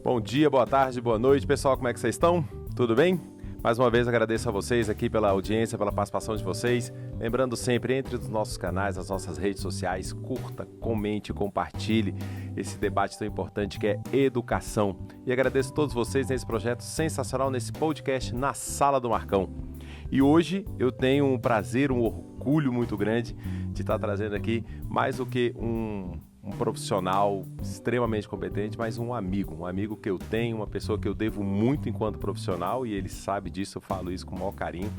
Bom dia, boa tarde, boa noite, pessoal, como é que vocês estão? Tudo bem? Mais uma vez agradeço a vocês aqui pela audiência, pela participação de vocês. Lembrando sempre, entre os nossos canais, as nossas redes sociais, curta, comente, compartilhe esse debate tão importante que é educação. E agradeço a todos vocês nesse projeto sensacional, nesse podcast Na Sala do Marcão. E hoje eu tenho um prazer, um orgulho muito grande de estar trazendo aqui mais do que um profissional extremamente competente, mas um amigo que eu tenho, uma pessoa que eu devo muito enquanto profissional, e ele sabe disso, eu falo isso com o maior carinho,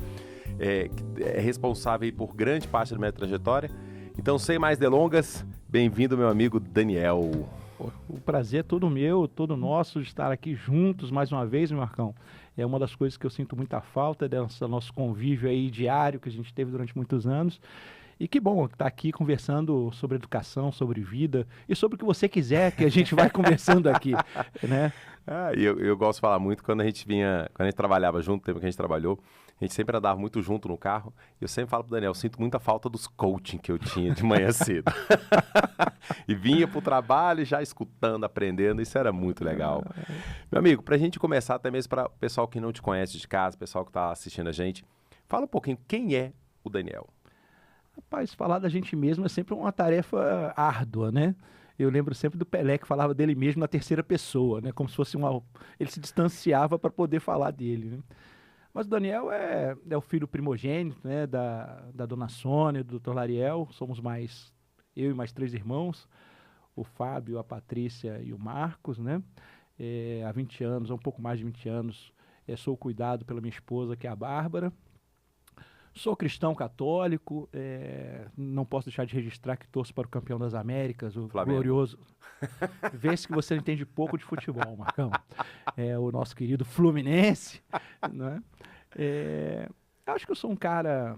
é responsável por grande parte da minha trajetória. Então, sem mais delongas, bem-vindo, meu amigo Daniel. O prazer é todo meu, todo nosso de estar aqui juntos mais uma vez, Marcão. É uma das coisas que eu sinto muita falta desse nosso convívio aí diário que a gente teve durante muitos anos. E que bom estar aqui conversando sobre educação, sobre vida e sobre o que você quiser que a gente vai conversando aqui, né? Eu gosto de falar muito quando a gente trabalhava junto, o tempo que a gente trabalhou, a gente sempre andava muito junto no carro. Eu sempre falo pro Daniel, eu sinto muita falta dos coaching que eu tinha de manhã cedo. E vinha pro trabalho já escutando, aprendendo, isso era muito legal. Meu amigo, pra gente começar, até mesmo para o pessoal que não te conhece de casa, pessoal que tá assistindo a gente, fala um pouquinho quem é o Daniel. Rapaz, falar da gente mesmo é sempre uma tarefa árdua, né? Eu lembro sempre do Pelé que falava dele mesmo na terceira pessoa, né? Como se fosse ele se distanciava para poder falar dele, né? Mas o Daniel é o filho primogênito, né? Da dona Sônia, do Dr. Lariel. Somos eu e mais 3 irmãos, o Fábio, a Patrícia e o Marcos, né? Há 20 anos, há um pouco mais de 20 anos, sou cuidado pela minha esposa, que é a Bárbara. Sou cristão católico, não posso deixar de registrar que torço para o campeão das Américas, o Flamengo. Glorioso. Vê-se que você entende pouco de futebol, Marcão. O nosso querido Fluminense, né? Acho que eu sou um cara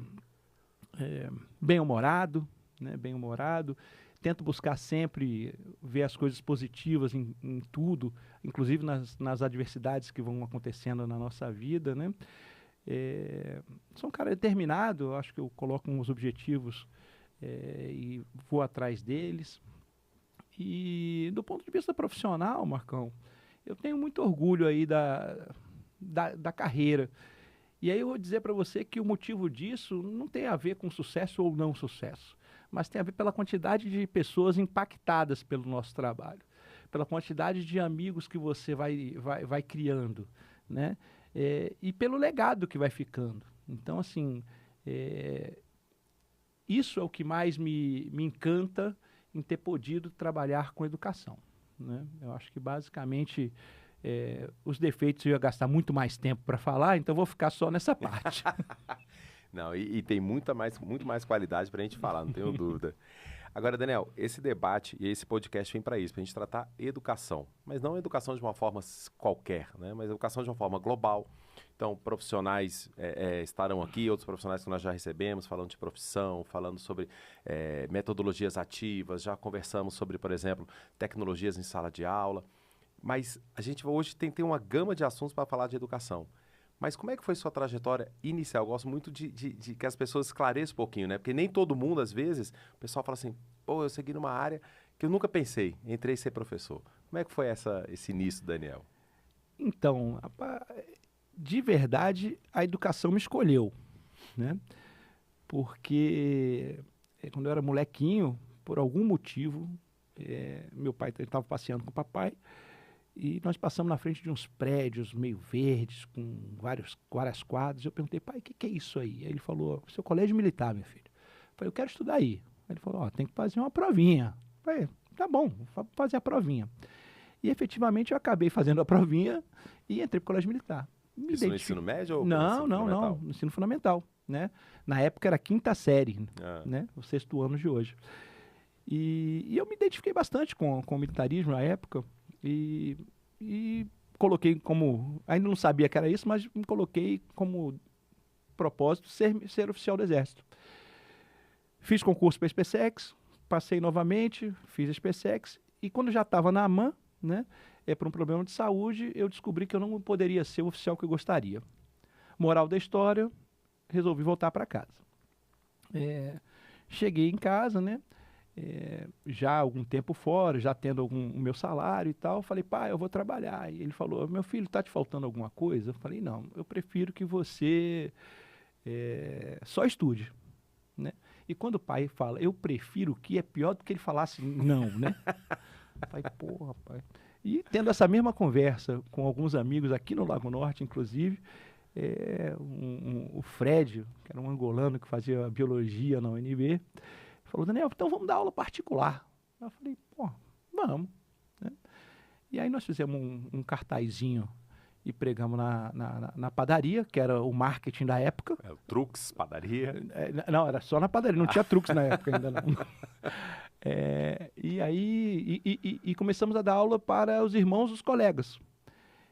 bem-humorado, né? Bem-humorado. Tento buscar sempre ver as coisas positivas em tudo, inclusive nas adversidades que vão acontecendo na nossa vida, né? Sou um cara determinado, acho que eu coloco uns objetivos e vou atrás deles. E do ponto de vista profissional, Marcão, eu tenho muito orgulho aí da carreira. E aí eu vou dizer para você que o motivo disso não tem a ver com sucesso ou não sucesso, mas tem a ver pela quantidade de pessoas impactadas pelo nosso trabalho, pela quantidade de amigos que você vai criando, né? E pelo legado que vai ficando. Então, assim, isso é o que mais me encanta em ter podido trabalhar com educação, né? Eu acho que, basicamente, os defeitos eu ia gastar muito mais tempo para falar, então vou ficar só nessa parte. Não, e tem muito mais qualidade para a gente falar, não tenho dúvida. Agora, Daniel, esse debate e esse podcast vem para isso, para a gente tratar educação, mas não educação de uma forma qualquer, né? Mas educação de uma forma global. Então, profissionais estarão aqui, outros profissionais que nós já recebemos, falando de profissão, falando sobre metodologias ativas, já conversamos sobre, por exemplo, tecnologias em sala de aula, mas a gente hoje tem uma gama de assuntos para falar de educação. Mas como é que foi sua trajetória inicial? Eu gosto muito de que as pessoas esclareçam um pouquinho, né? Porque nem todo mundo, às vezes, o pessoal fala assim, eu segui numa área que eu nunca pensei, entrei em ser professor. Como é que foi esse início, Daniel? Então, de verdade, a educação me escolheu, né? Porque quando eu era molequinho, por algum motivo, meu pai estava passeando com o papai, e nós passamos na frente de uns prédios meio verdes, com várias quadras. Eu perguntei, pai, o que é isso aí? Aí ele falou, seu colégio militar, meu filho. Eu falei, eu quero estudar aí. Aí ele falou, tem que fazer uma provinha. Eu falei, tá bom, vou fazer a provinha. E efetivamente eu acabei fazendo a provinha e entrei para o colégio militar. Isso no ensino médio ou não, no ensino fundamental, né? Na época era 5ª série, né? O 6º ano de hoje. E eu me identifiquei bastante com o militarismo na época. E coloquei como, ainda não sabia que era isso, mas me coloquei como propósito ser oficial do Exército. Fiz concurso para a SpaceX, passei novamente, fiz a SpaceX, e quando já estava na AMAN, né, por um problema de saúde, eu descobri que eu não poderia ser o oficial que eu gostaria. Moral da história, resolvi voltar para casa. Cheguei em casa, né? Já há algum tempo fora, já tendo o meu salário e tal, falei, pai, eu vou trabalhar. E ele falou, meu filho, tá te faltando alguma coisa? Eu falei, não, eu prefiro que você só estude, né? E quando o pai fala, eu prefiro que, é pior do que ele falasse não, né? Eu falei, porra, pai. E tendo essa mesma conversa com alguns amigos aqui no Lago Norte, inclusive, o Fred, que era um angolano que fazia biologia na UNB, falou, Daniel, então vamos dar aula particular. Eu falei, pô, vamos, né? E aí nós fizemos um cartazinho e pregamos na padaria, que era o marketing da época. O Trux, padaria. Não, era só na padaria, não tinha Trux na época ainda não. E aí começamos a dar aula para os irmãos dos colegas.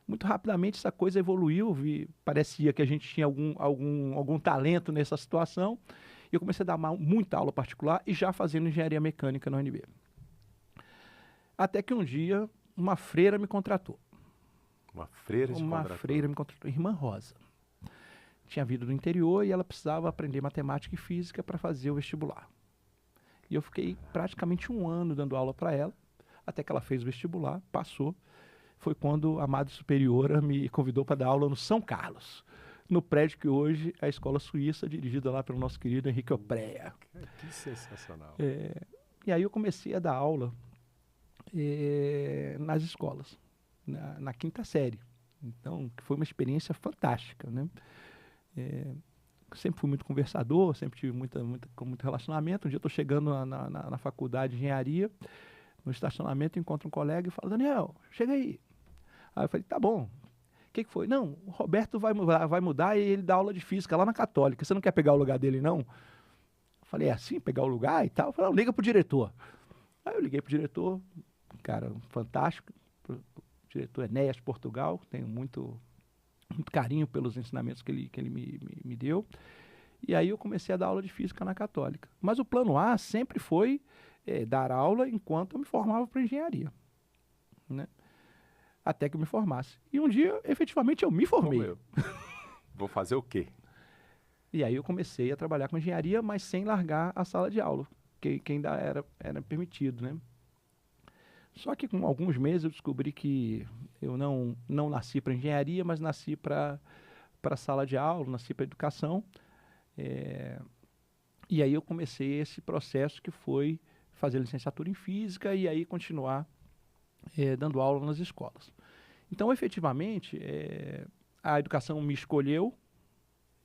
Muito rapidamente essa coisa evoluiu, parecia que a gente tinha algum talento nessa situação. E eu comecei a dar muita aula particular e já fazendo engenharia mecânica na UNB. Até que um dia uma freira me contratou. Uma freira te contratou? Uma freira me contratou, irmã Rosa. Tinha vindo do interior e ela precisava aprender matemática e física para fazer o vestibular. E eu fiquei praticamente 1 ano dando aula para ela, até que ela fez o vestibular, passou. Foi quando a Madre Superiora me convidou para dar aula no São Carlos, no prédio que hoje é a Escola Suíça, dirigida lá pelo nosso querido Henrique Oprea. Que sensacional. E aí eu comecei a dar aula nas escolas, na 5ª série. Então, foi uma experiência fantástica, né? Sempre fui muito conversador, sempre tive muito relacionamento. Um dia eu estou chegando na faculdade de engenharia, no estacionamento, encontro um colega e falo, Daniel, chega aí. Aí eu falei, tá bom. O que foi? Não, o Roberto vai mudar e ele dá aula de física lá na Católica. Você não quer pegar o lugar dele, não? Eu falei, é assim, pegar o lugar e tal? Eu falei, não, liga pro diretor. Aí eu liguei pro diretor, cara, fantástico. O diretor Enéas Portugal, tenho muito carinho pelos ensinamentos que ele me deu. E aí eu comecei a dar aula de física na Católica. Mas o plano A sempre foi dar aula enquanto eu me formava para engenharia, né? Até que eu me formasse. E um dia, efetivamente, eu me formei. Vou fazer o quê? E aí eu comecei a trabalhar com engenharia, mas sem largar a sala de aula, que ainda era permitido, né? Só que com alguns meses eu descobri que eu não nasci para engenharia, mas nasci para sala de aula, nasci para educação. E aí eu comecei esse processo que foi fazer licenciatura em física e aí continuar dando aula nas escolas. Então, efetivamente, a educação me escolheu,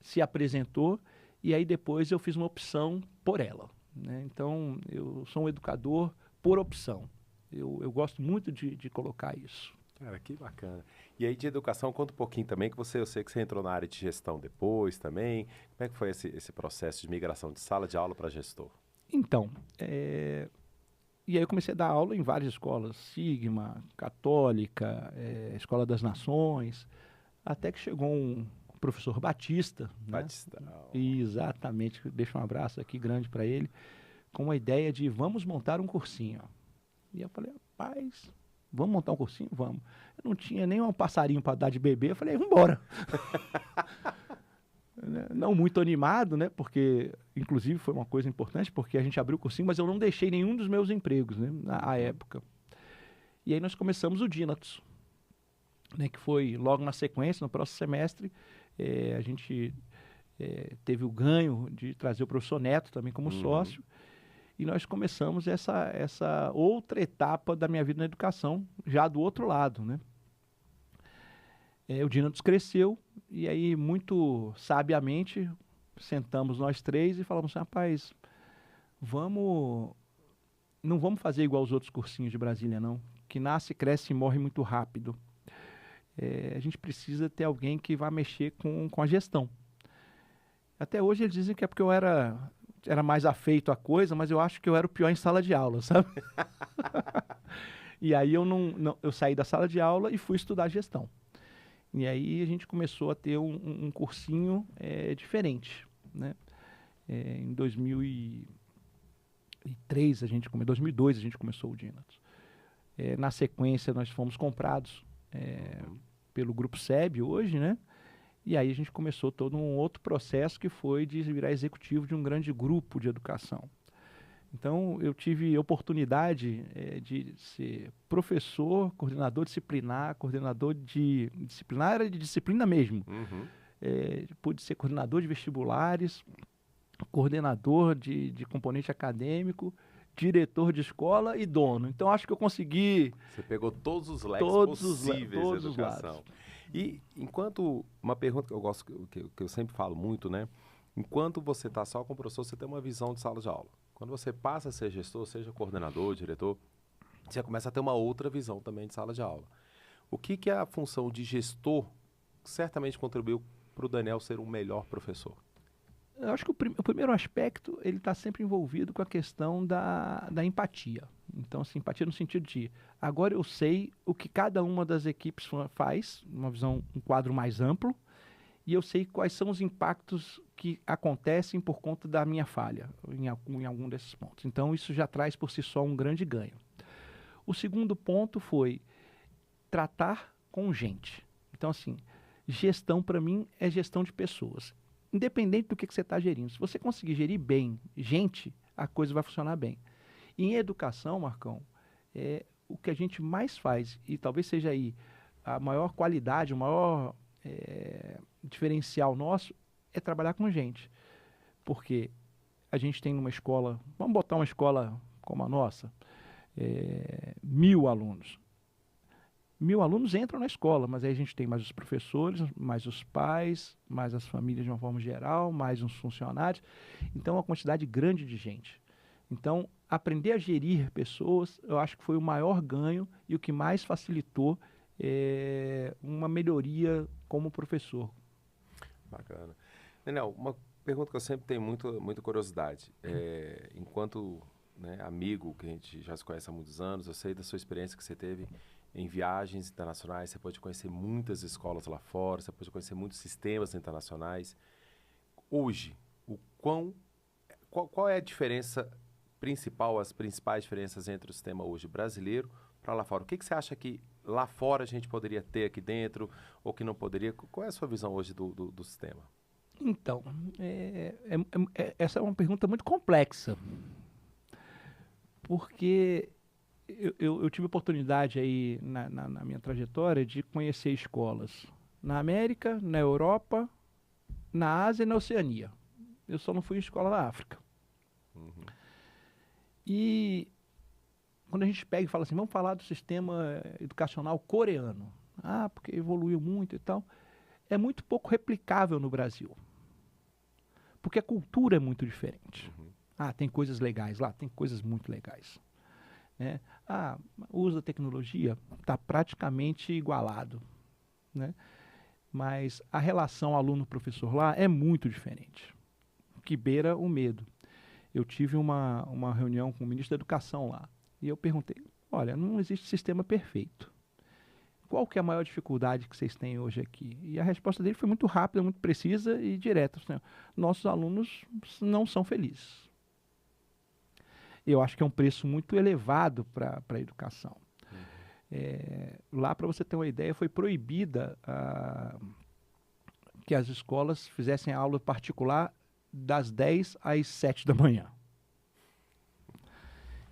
se apresentou, e aí depois eu fiz uma opção por ela, né? Então, eu sou um educador por opção. Eu gosto muito de colocar isso. Cara, que bacana. E aí de educação, conta um pouquinho também, que eu sei que você entrou na área de gestão depois também. Como é que foi esse processo de migração de sala de aula para gestor? Então, e aí eu comecei a dar aula em várias escolas, Sigma, Católica, Escola das Nações, até que chegou um professor Batista, Batista. Né? Exatamente, deixa um abraço aqui grande para ele, com a ideia de vamos montar um cursinho. E eu falei, rapaz, vamos montar um cursinho? Vamos. Eu não tinha nem um passarinho para dar de bebê, eu falei, vamos embora. Não muito animado, né? Porque, inclusive, foi uma coisa importante, porque a gente abriu o cursinho, mas eu não deixei nenhum dos meus empregos, né? Na época. E aí nós começamos o Dynatos, né? Que foi logo na sequência, no próximo semestre, a gente teve o ganho de trazer o professor Neto também como sócio, e nós começamos essa outra etapa da minha vida na educação, já do outro lado, né? O Dynatos cresceu, e aí, muito sabiamente, sentamos nós 3 e falamos assim, rapaz, não vamos fazer igual os outros cursinhos de Brasília, não, que nasce, cresce e morre muito rápido. A gente precisa ter alguém que vá mexer com a gestão. Até hoje eles dizem que é porque eu era mais afeito à coisa, mas eu acho que eu era o pior em sala de aula, sabe? E aí eu saí da sala de aula e fui estudar gestão. E aí a gente começou a ter um cursinho diferente, né? Em 2003 2002 a gente começou o Dynatos. Na sequência, nós fomos comprados pelo Grupo SEB hoje, né? E aí a gente começou todo um outro processo que foi de virar executivo de um grande grupo de educação. Então, eu tive oportunidade de ser professor, coordenador disciplinar, coordenador de disciplinar, era de disciplina mesmo. Uhum. Pude ser coordenador de vestibulares, coordenador de componente acadêmico, diretor de escola e dono. Então, acho que eu consegui... Você pegou todos os leques possíveis de educação. E enquanto, uma pergunta que eu gosto, que eu sempre falo muito, né? Enquanto você está só com o professor, você tem uma visão de sala de aula. Quando você passa a ser gestor, seja coordenador, diretor, você começa a ter uma outra visão também de sala de aula. O que é a função de gestor que certamente contribuiu para o Daniel ser um melhor professor? Eu acho que o primeiro aspecto, ele está sempre envolvido com a questão da empatia. Então, assim, empatia no sentido de, agora eu sei o que cada uma das equipes faz, uma visão, um quadro mais amplo, e eu sei quais são os impactos que acontecem por conta da minha falha em algum desses pontos. Então, isso já traz por si só um grande ganho. O segundo ponto foi tratar com gente. Então, assim, gestão para mim é gestão de pessoas. Independente do que você está gerindo. Se você conseguir gerir bem gente, a coisa vai funcionar bem. E em educação, Marcão, o que a gente mais faz, e talvez seja aí a maior qualidade, o maior diferencial nosso, é trabalhar com gente. Porque a gente tem uma escola, vamos botar uma escola como a nossa, 1.000 alunos. 1.000 alunos entram na escola, mas aí a gente tem mais os professores, mais os pais, mais as famílias de uma forma geral, mais uns funcionários. Então, é uma quantidade grande de gente. Então, aprender a gerir pessoas, eu acho que foi o maior ganho e o que mais facilitou uma melhoria como professor. Bacana. Daniel, uma pergunta que eu sempre tenho muita curiosidade. Enquanto amigo, que a gente já se conhece há muitos anos, eu sei da sua experiência que você teve em viagens internacionais, você pode conhecer muitas escolas lá fora, você pode conhecer muitos sistemas internacionais. Hoje, qual é a diferença principal, as principais diferenças entre o sistema hoje brasileiro para lá fora? O que você acha que lá fora a gente poderia ter aqui dentro ou que não poderia? Qual é a sua visão hoje do sistema? Então, essa é uma pergunta muito complexa, porque eu tive oportunidade aí na minha trajetória de conhecer escolas na América, na Europa, na Ásia e na Oceania. Eu só não fui em escola na África. Uhum. E quando a gente pega e fala assim, vamos falar do sistema educacional coreano. Porque evoluiu muito e tal. É muito pouco replicável no Brasil. Porque a cultura é muito diferente. Uhum. Tem coisas legais lá, tem coisas muito legais. Né? O uso da tecnologia está praticamente igualado. Né? Mas a relação aluno-professor lá é muito diferente. Que beira o medo. Eu tive uma reunião com o ministro da Educação lá. E eu perguntei, olha, não existe sistema perfeito. Qual que é a maior dificuldade que vocês têm hoje aqui? E a resposta dele foi muito rápida, muito precisa e direta. Nossos alunos não são felizes. Eu acho que é um preço muito elevado para a educação. Lá, para você ter uma ideia, foi proibida que as escolas fizessem aula particular das 10 às 7 da manhã.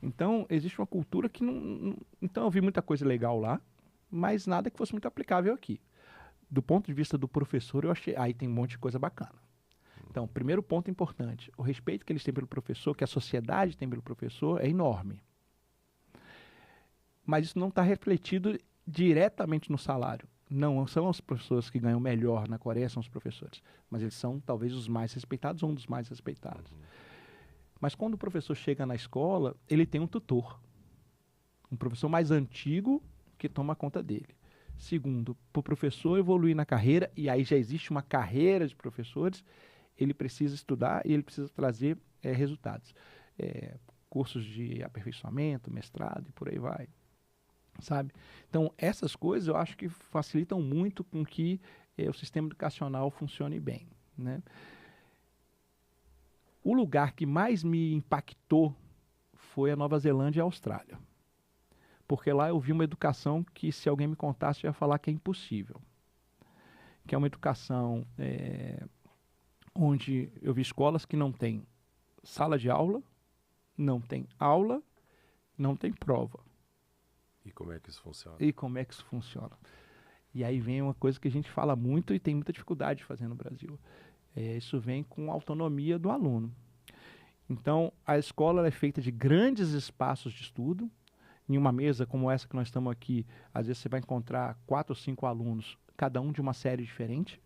Então, existe uma cultura que não... Então, eu vi muita coisa legal lá, mas nada que fosse muito aplicável aqui. Do ponto de vista do professor, eu achei... Aí tem um monte de coisa bacana. Então, primeiro ponto importante, o respeito que eles têm pelo professor, que a sociedade tem pelo professor, é enorme. Mas isso não está refletido diretamente no salário. Não são as pessoas que ganham melhor na Coreia, são os professores. Mas eles são, talvez, os mais respeitados ou um dos mais respeitados. Uhum. Mas quando o professor chega na escola, ele tem um tutor. Um professor mais antigo que toma conta dele. Segundo, para o professor evoluir na carreira, e aí já existe uma carreira de professores, ele precisa estudar e ele precisa trazer resultados. Cursos de aperfeiçoamento, mestrado e por aí vai. Sabe? Então, essas coisas eu acho que facilitam muito com que o sistema educacional funcione bem. Né? O lugar que mais me impactou foi a Nova Zelândia e a Austrália. Porque lá eu vi uma educação que, se alguém me contasse, eu ia falar que é impossível. Que é uma educação onde eu vi escolas que não tem sala de aula, não tem aula, não tem prova. E como é que isso funciona? E como é que isso funciona? E aí vem uma coisa que a gente fala muito e tem muita dificuldade de fazer no Brasil. Isso vem com a autonomia do aluno. Então, a escola ela é feita de grandes espaços de estudo. Em uma mesa como essa que nós estamos aqui, às vezes você vai encontrar 4 ou 5 alunos, cada um de uma série diferente.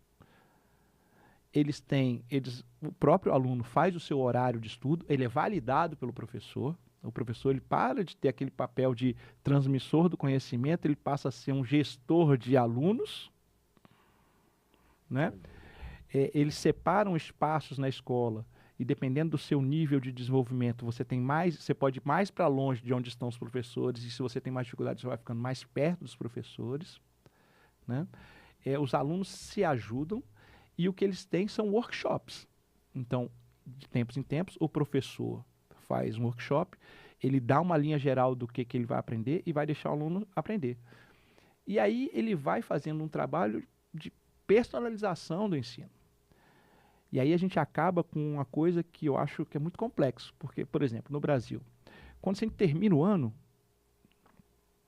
O próprio aluno faz o seu horário de estudo, ele é validado pelo professor. O professor ele para de ter aquele papel de transmissor do conhecimento, ele passa a ser um gestor de alunos, né? Eles separam espaços na escola e, dependendo do seu nível de desenvolvimento, você pode ir mais para longe de onde estão os professores, e se você tem mais dificuldade, você vai ficando mais perto dos professores, né? Os alunos se ajudam e o que eles têm são workshops. Então, de tempos em tempos, o professor faz um workshop, ele dá uma linha geral do que ele vai aprender e vai deixar o aluno aprender. E aí ele vai fazendo um trabalho de personalização do ensino. E aí a gente acaba com uma coisa que eu acho que é muito complexo, porque, por exemplo, no Brasil, quando a gente termina o ano,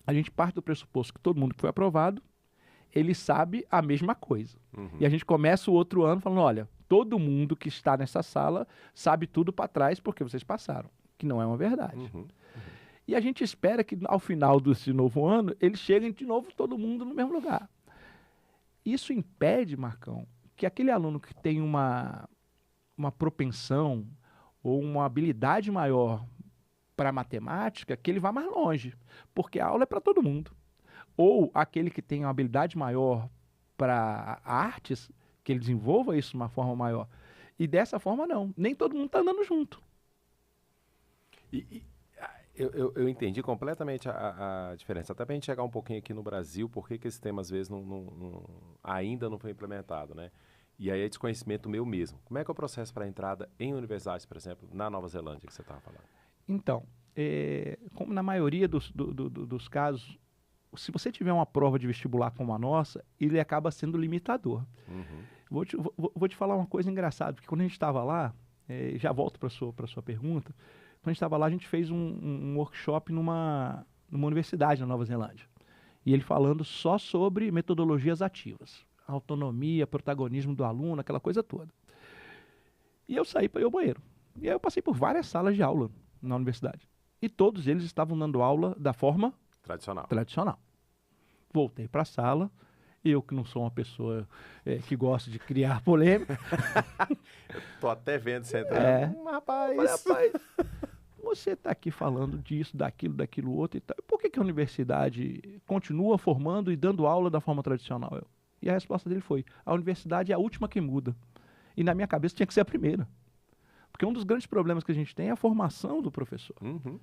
a gente parte do pressuposto que todo mundo que foi aprovado, ele sabe a mesma coisa. Uhum. E a gente começa o outro ano falando, olha, todo mundo que está nessa sala sabe tudo para trás porque vocês passaram, que não é uma verdade. Uhum. E a gente espera que ao final desse novo ano, eles cheguem de novo todo mundo no mesmo lugar. Isso impede, Marcão, que aquele aluno que tem uma propensão ou uma habilidade maior para matemática, que ele vá mais longe, porque a aula é para todo mundo. Ou aquele que tem uma habilidade maior para artes, que ele desenvolva isso de uma forma maior. E dessa forma, não. Nem todo mundo está andando junto. Eu entendi completamente a diferença. Até para a gente chegar um pouquinho aqui no Brasil, por que esse sistema, às vezes, ainda não foi implementado, né? E aí é desconhecimento meu mesmo. Como é que é o processo para entrada em universidades, por exemplo, na Nova Zelândia, que você estava falando? Então, como na maioria dos casos, se você tiver uma prova de vestibular como a nossa, ele acaba sendo limitador. Uhum. Vou te falar uma coisa engraçada, porque quando a gente estava lá, já volto para a sua pergunta, quando a gente estava lá, a gente fez um workshop numa universidade na Nova Zelândia. E ele falando só sobre metodologias ativas. Autonomia, protagonismo do aluno, aquela coisa toda. E eu saí para ir ao banheiro. E aí eu passei por várias salas de aula na universidade. E todos eles estavam dando aula da forma tradicional. Voltei para a sala. Eu, que não sou uma pessoa que gosta de criar polêmica. Tô até vendo você entrar. Rapaz, você está aqui falando disso, daquilo outro e tal. Por que a universidade continua formando e dando aula da forma tradicional? E a resposta dele foi, a universidade é a última que muda. E na minha cabeça tinha que ser a primeira. Porque um dos grandes problemas que a gente tem é a formação do professor. Uhum.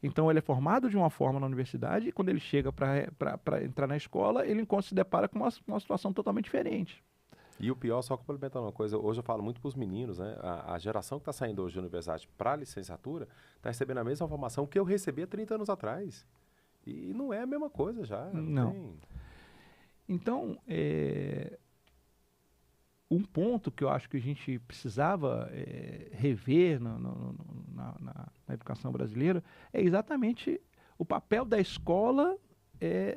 Então ele é formado de uma forma na universidade e quando ele chega para entrar na escola, ele se depara com uma situação totalmente diferente. E o pior, só complementando uma coisa, hoje eu falo muito para os meninos, né? A geração que está saindo hoje da universidade para a licenciatura está recebendo a mesma formação que eu recebi há 30 anos atrás. E não é a mesma coisa já. Não. Então, um ponto que eu acho que a gente precisava rever na educação brasileira é exatamente o papel da escola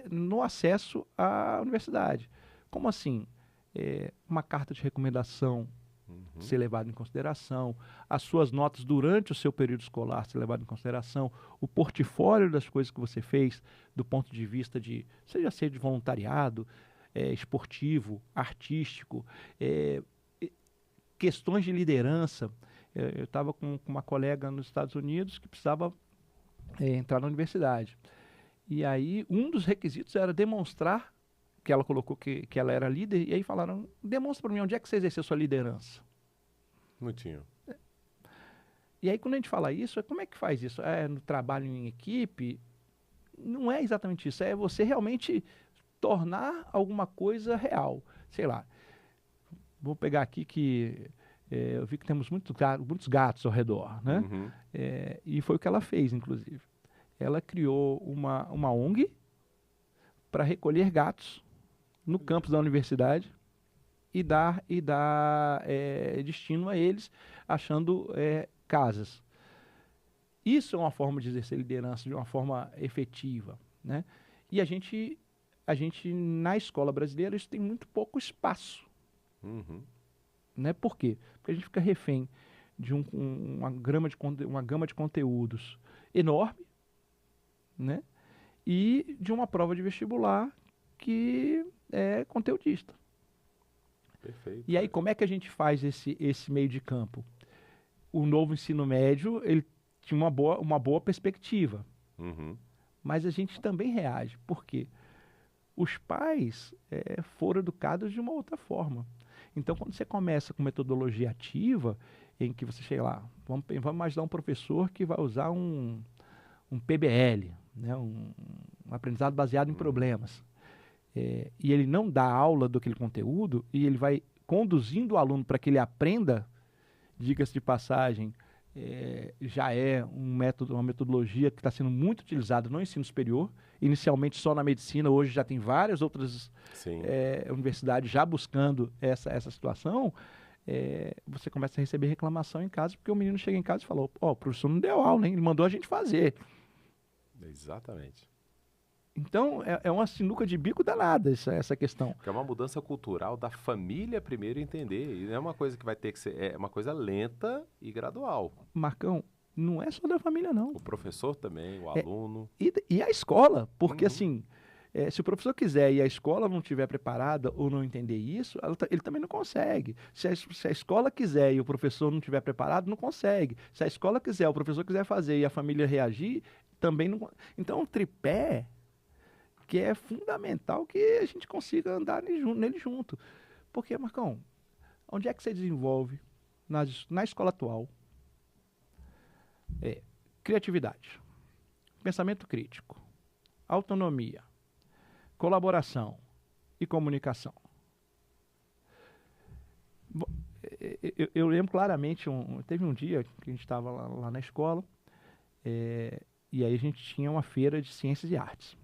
no acesso à universidade. Como assim? Uma carta de recomendação ser levada em consideração, as suas notas durante o seu período escolar ser levado em consideração, o portfólio das coisas que você fez do ponto de vista de, seja de voluntariado, esportivo, artístico, questões de liderança. Eu estava com uma colega nos Estados Unidos que precisava entrar na universidade. E aí, um dos requisitos era demonstrar que ela colocou que ela era líder, e aí falaram, demonstra para mim onde é que você exerceu sua liderança. Não tinha. E aí, quando a gente fala isso, como é que faz isso? No trabalho em equipe? Não é exatamente isso, é você realmente tornar alguma coisa real. Sei lá, vou pegar aqui que eu vi que temos muitos gatos ao redor, né? Uhum. E foi o que ela fez, inclusive. ela criou uma ONG para recolher gatos no campus da universidade e dar destino a eles, achando casas. Isso é uma forma de exercer liderança de uma forma efetiva, né? E a gente, na escola brasileira, isso tem muito pouco espaço. Uhum. Né? Por quê? Porque a gente fica refém de uma gama de conteúdos enorme, né? E de uma prova de vestibular que é conteudista. Perfeito. E aí, como é que a gente faz esse meio de campo? O novo ensino médio, ele tinha uma boa perspectiva, Uhum. mas a gente também reage. Por quê? Os pais foram educados de uma outra forma. Então, quando você começa com metodologia ativa, em que você chega lá, vamos imaginar um professor que vai usar um PBL, né, um aprendizado baseado em problemas, e ele não dá aula daquele conteúdo, e ele vai conduzindo o aluno para que ele aprenda, diga-se de passagem, já é uma metodologia que está sendo muito utilizada no ensino superior, inicialmente só na medicina, hoje já tem várias outras universidades já buscando essa situação. Você começa a receber reclamação em casa, porque o menino chega em casa e fala, o professor não deu aula, hein? Ele mandou a gente fazer. Exatamente. Então, é uma sinuca de bico danada essa questão. Porque é uma mudança cultural da família primeiro entender. E não é uma coisa que vai ter que ser... É uma coisa lenta e gradual. Marcão, não é só da família, não. O professor também, o aluno. E a escola, porque Uhum. assim, se o professor quiser e a escola não estiver preparada ou não entender isso, ele também não consegue. Se a escola quiser e o professor não estiver preparado, não consegue. Se a escola quiser, o professor quiser fazer e a família reagir, também não... Então, o tripé, que é fundamental que a gente consiga andar nele junto. Porque, Marcão, onde é que você desenvolve na escola atual? Criatividade, pensamento crítico, autonomia, colaboração e comunicação. Eu lembro claramente, teve um dia que a gente estava lá na escola, e aí a gente tinha uma feira de ciências e artes.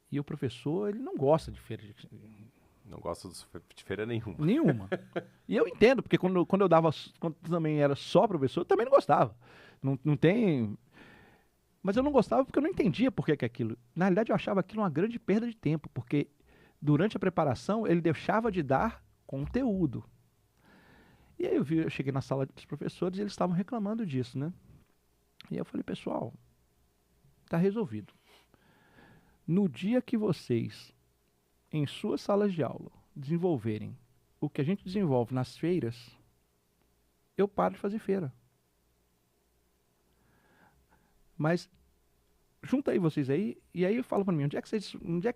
E o professor, ele não gosta de feira de... Não gosto de feira nenhuma. Nenhuma. E eu entendo, porque quando também era só professor, eu também não gostava. Não tem... Mas eu não gostava porque eu não entendia por que aquilo. Na realidade, eu achava aquilo uma grande perda de tempo, porque durante a preparação, ele deixava de dar conteúdo. E aí eu cheguei na sala dos professores e eles estavam reclamando disso, né? E aí eu falei, pessoal, tá resolvido. No dia que vocês, em suas salas de aula, desenvolverem o que a gente desenvolve nas feiras, eu paro de fazer feira. Mas junta aí vocês aí, e aí fala para mim, onde é que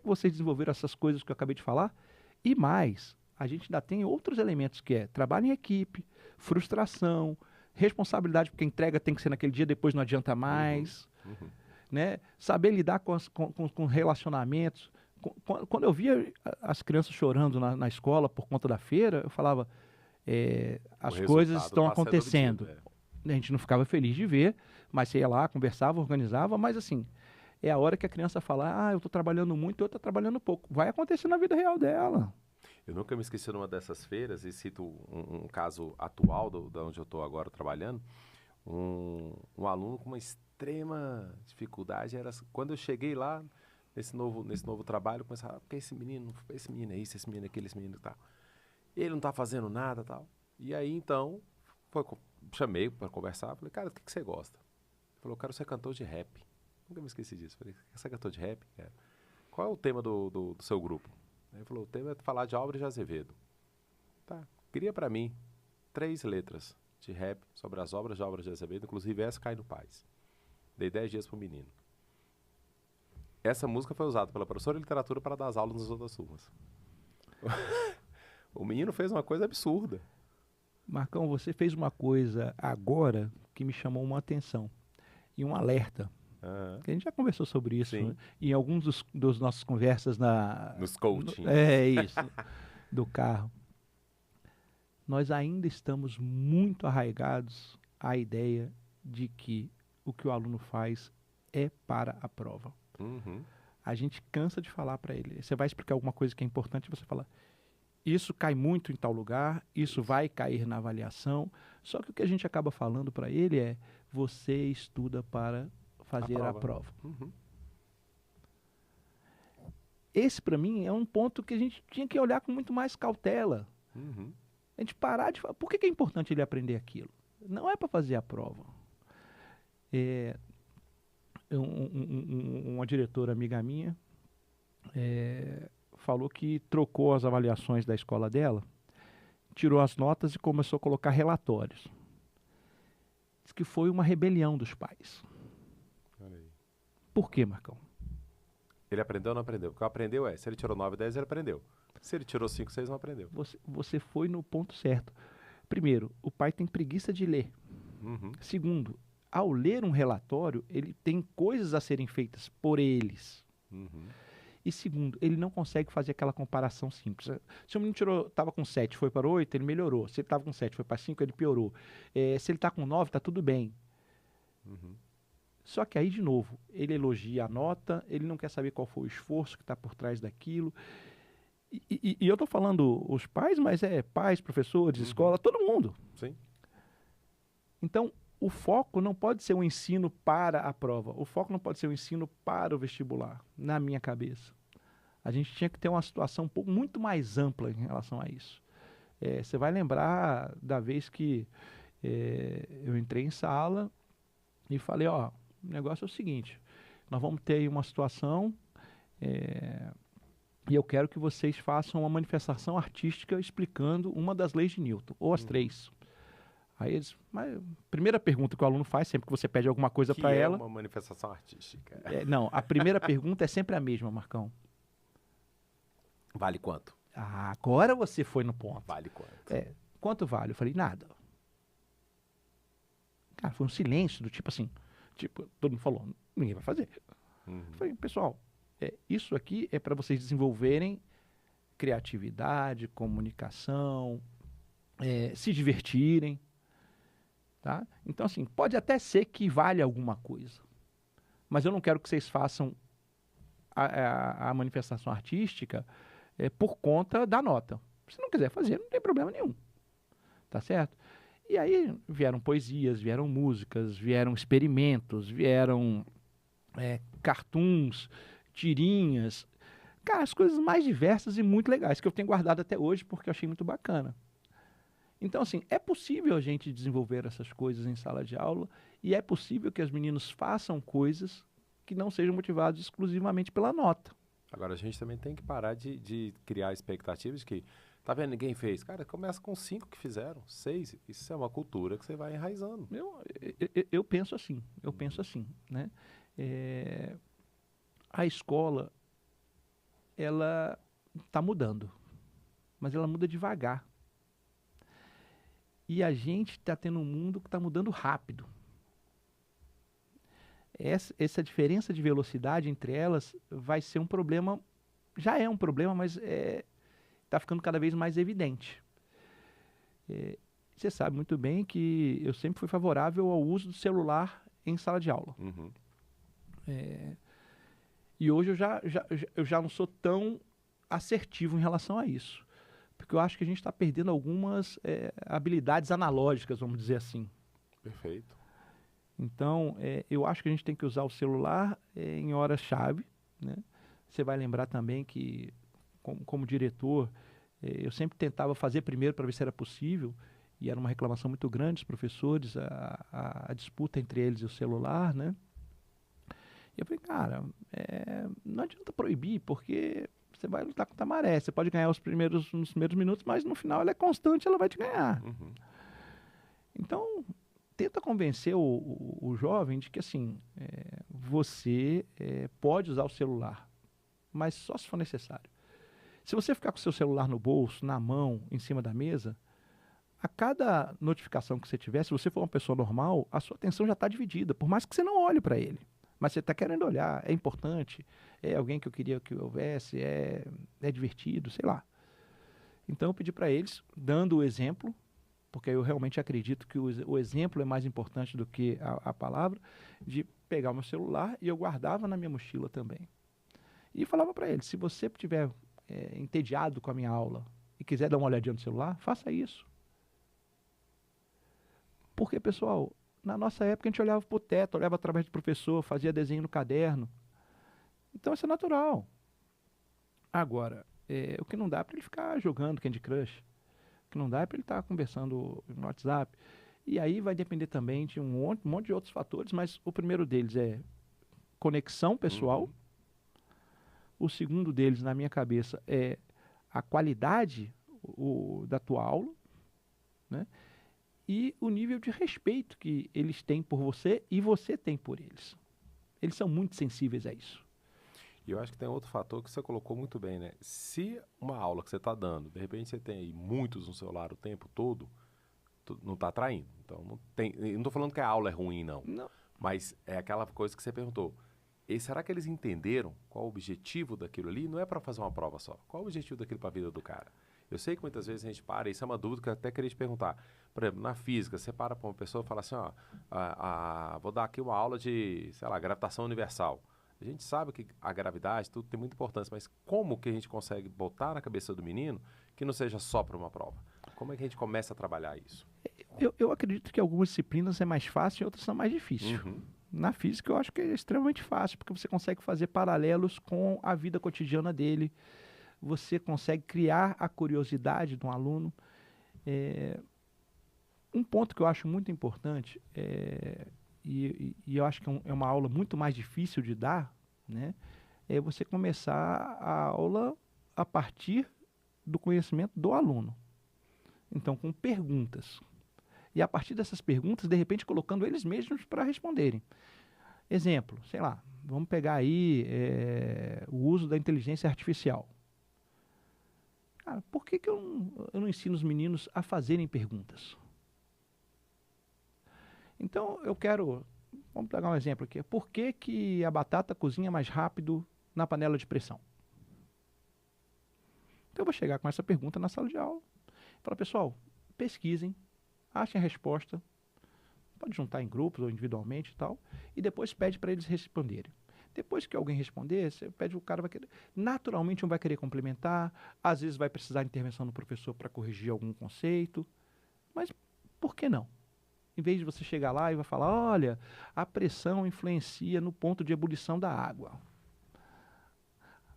vocês desenvolveram essas coisas que eu acabei de falar? E mais, a gente ainda tem outros elementos que é trabalho em equipe, frustração, responsabilidade, porque a entrega tem que ser naquele dia, depois não adianta mais, né? Saber lidar com relacionamentos. Quando eu via as crianças chorando na escola por conta da feira, eu falava, as coisas estão acontecendo. A gente não ficava feliz de ver, mas você ia lá, conversava, organizava, mas assim, é a hora que a criança fala, eu estou trabalhando muito, eu estou trabalhando pouco. Vai acontecer na vida real dela. Eu nunca me esqueci de uma dessas feiras, e cito um caso atual de onde eu estou agora trabalhando, um aluno com uma extrema dificuldade, quando eu cheguei lá, nesse novo trabalho, eu começava, porque esse menino é isso, esse menino é aquele, esse menino e tal. Ele não está fazendo nada e tal. E aí, então, chamei para conversar, falei, cara, do que você gosta? Ele falou, eu quero ser cantor de rap. Nunca me esqueci disso. Falei, quer ser cantor de rap? Quero. Qual é o tema do seu grupo? Ele falou, o tema é falar de Álvares de Azevedo. Tá, cria para mim 3 letras de rap sobre as obras de Álvares de Azevedo, inclusive essa cai no Paz. Dei 10 dias pro menino. Essa música foi usada pela professora de literatura para dar as aulas nas outras turmas. O menino fez uma coisa absurda. Marcão, você fez uma coisa agora que me chamou uma atenção e um alerta. Que a gente já conversou sobre isso, né? Em alguns dos nossas conversas nos coaching. Isso, do carro. Nós ainda estamos muito arraigados à ideia de que o aluno faz é para a prova. Uhum. A gente cansa de falar para ele. Você vai explicar alguma coisa que é importante, você fala, isso cai muito em tal lugar, isso vai cair na avaliação. Só que o que a gente acaba falando para ele é, você estuda para fazer a prova. Uhum. Esse, para mim, é um ponto que a gente tinha que olhar com muito mais cautela. Uhum. A gente parar de falar, por que é importante ele aprender aquilo? Não é para fazer a prova. Uma diretora amiga minha falou que trocou as avaliações da escola dela, tirou as notas e começou a colocar relatórios. Diz que foi uma rebelião dos pais. Olha aí. Por quê, Marcão? Ele aprendeu ou não aprendeu? O que aprendeu se ele tirou 9, 10, ele aprendeu. Se ele tirou 5, 6, não aprendeu. Você foi no ponto certo. Primeiro, o pai tem preguiça de ler. Uhum. Segundo, ao ler um relatório, ele tem coisas a serem feitas por eles. Uhum. E segundo, ele não consegue fazer aquela comparação simples. Se o menino estava com 7, foi para 8, ele melhorou. Se ele estava com 7, foi para 5, ele piorou. Se ele está com 9, está tudo bem. Uhum. Só que aí, de novo, ele elogia a nota, ele não quer saber qual foi o esforço que está por trás daquilo. E eu estou falando os pais, mas pais, professores, escola, todo mundo. Sim. Então, o foco não pode ser o ensino para a prova. O foco não pode ser o ensino para o vestibular, na minha cabeça. A gente tinha que ter uma situação muito mais ampla em relação a isso. Você vai lembrar da vez que eu entrei em sala e falei, ó, o negócio é o seguinte, nós vamos ter aí uma situação e eu quero que vocês façam uma manifestação artística explicando uma das leis de Newton, ou as 3. Aí eles, mas primeira pergunta que o aluno faz, sempre que você pede alguma coisa para ela... uma manifestação artística. Não, a primeira pergunta é sempre a mesma, Marcão. Vale quanto? Ah, agora você foi no ponto. Vale quanto? Quanto vale? Eu falei, nada. Cara, foi um silêncio do tipo assim, todo mundo falou, ninguém vai fazer. Uhum. Eu falei, pessoal, isso aqui é para vocês desenvolverem criatividade, comunicação, se divertirem. Tá? Então, assim, pode até ser que vale alguma coisa, mas eu não quero que vocês façam a manifestação artística por conta da nota. Se não quiser fazer, não tem problema nenhum. Tá certo? E aí vieram poesias, vieram músicas, vieram experimentos, vieram cartoons, tirinhas, cara, as coisas mais diversas e muito legais, que eu tenho guardado até hoje porque eu achei muito bacana. Então, assim, é possível a gente desenvolver essas coisas em sala de aula e é possível que os meninos façam coisas que não sejam motivados exclusivamente pela nota. Agora, a gente também tem que parar de criar expectativas de que, tá vendo, ninguém fez. Cara, começa com 5 que fizeram, 6. Isso é uma cultura que você vai enraizando. Eu penso assim, né? A escola, ela está mudando, mas ela muda devagar. E a gente está tendo um mundo que está mudando rápido. Essa diferença de velocidade entre elas vai ser um problema, já é um problema, mas está ficando cada vez mais evidente. Você sabe muito bem que eu sempre fui favorável ao uso do celular em sala de aula. Uhum. E hoje eu já não sou tão assertivo em relação a isso. Porque eu acho que a gente está perdendo algumas habilidades analógicas, vamos dizer assim. Perfeito. Então, eu acho que a gente tem que usar o celular em horas-chave, né? Você vai lembrar também que, como diretor, eu sempre tentava fazer primeiro para ver se era possível, e era uma reclamação muito grande dos professores, a disputa entre eles e o celular, né? E eu falei, cara, não adianta proibir, porque você vai lutar contra a maré. Você pode ganhar nos primeiros minutos, mas no final ela é constante, ela vai te ganhar. Uhum. Então, tenta convencer o jovem de que, assim, você pode usar o celular, mas só se for necessário. Se você ficar com o seu celular no bolso, na mão, em cima da mesa, a cada notificação que você tiver, se você for uma pessoa normal, a sua atenção já está dividida, por mais que você não olhe para ele. Mas você está querendo olhar, é importante, é alguém que eu queria que houvesse, é divertido, sei lá. Então eu pedi para eles, dando o exemplo, porque eu realmente acredito que o exemplo é mais importante do que a palavra, de pegar o meu celular e eu guardava na minha mochila também. E falava para ele, se você estiver entediado com a minha aula e quiser dar uma olhadinha no celular, faça isso. Porque, pessoal, na nossa época a gente olhava para o teto, olhava através do professor, fazia desenho no caderno. Então isso é natural. Agora, o que não dá é para ele ficar jogando Candy Crush. O que não dá é para ele estar conversando no WhatsApp. E aí vai depender também de um monte de outros fatores, mas o primeiro deles é conexão pessoal. O segundo deles, na minha cabeça, é a qualidade da tua aula, né? E o nível de respeito que eles têm por você e você tem por eles. Eles são muito sensíveis a isso. E eu acho que tem outro fator que você colocou muito bem, né? Se uma aula que você está dando, de repente você tem aí muitos no celular o tempo todo, não está atraindo. Então, não estou falando que a aula é ruim, não. Mas é aquela coisa que você perguntou. E será que eles entenderam qual o objetivo daquilo ali? Não é para fazer uma prova só. Qual o objetivo daquilo para a vida do cara? Eu sei que muitas vezes a gente para, isso é uma dúvida que eu até queria te perguntar. Por exemplo, na física, você para uma pessoa e fala assim, ó, vou dar aqui uma aula de, sei lá, gravitação universal. A gente sabe que a gravidade, tudo tem muita importância, mas como que a gente consegue botar na cabeça do menino que não seja só para uma prova? Como é que a gente começa a trabalhar isso? Eu acredito que algumas disciplinas é mais fácil e outras são mais difíceis. Na física eu acho que é extremamente fácil, porque você consegue fazer paralelos com a vida cotidiana dele, você consegue criar a curiosidade de um aluno. Um ponto que eu acho muito importante, e eu acho que é uma aula muito mais difícil de dar, né, é você começar a aula a partir do conhecimento do aluno. Então, com perguntas. E a partir dessas perguntas, de repente, colocando eles mesmos para responderem. Exemplo, sei lá, vamos pegar aí o uso da inteligência artificial. Cara, por que eu não ensino os meninos a fazerem perguntas? Então, vamos pegar um exemplo aqui. Por que a batata cozinha mais rápido na panela de pressão? Então, eu vou chegar com essa pergunta na sala de aula. Falar, pessoal, pesquisem, achem a resposta. Pode juntar em grupos ou individualmente e tal. E depois pede para eles responderem. Depois que alguém responder, você pede, o cara vai querer. Naturalmente, um vai querer complementar. Às vezes vai precisar de intervenção do professor para corrigir algum conceito. Mas por que não? Em vez de você chegar lá e vai falar, olha, a pressão influencia no ponto de ebulição da água.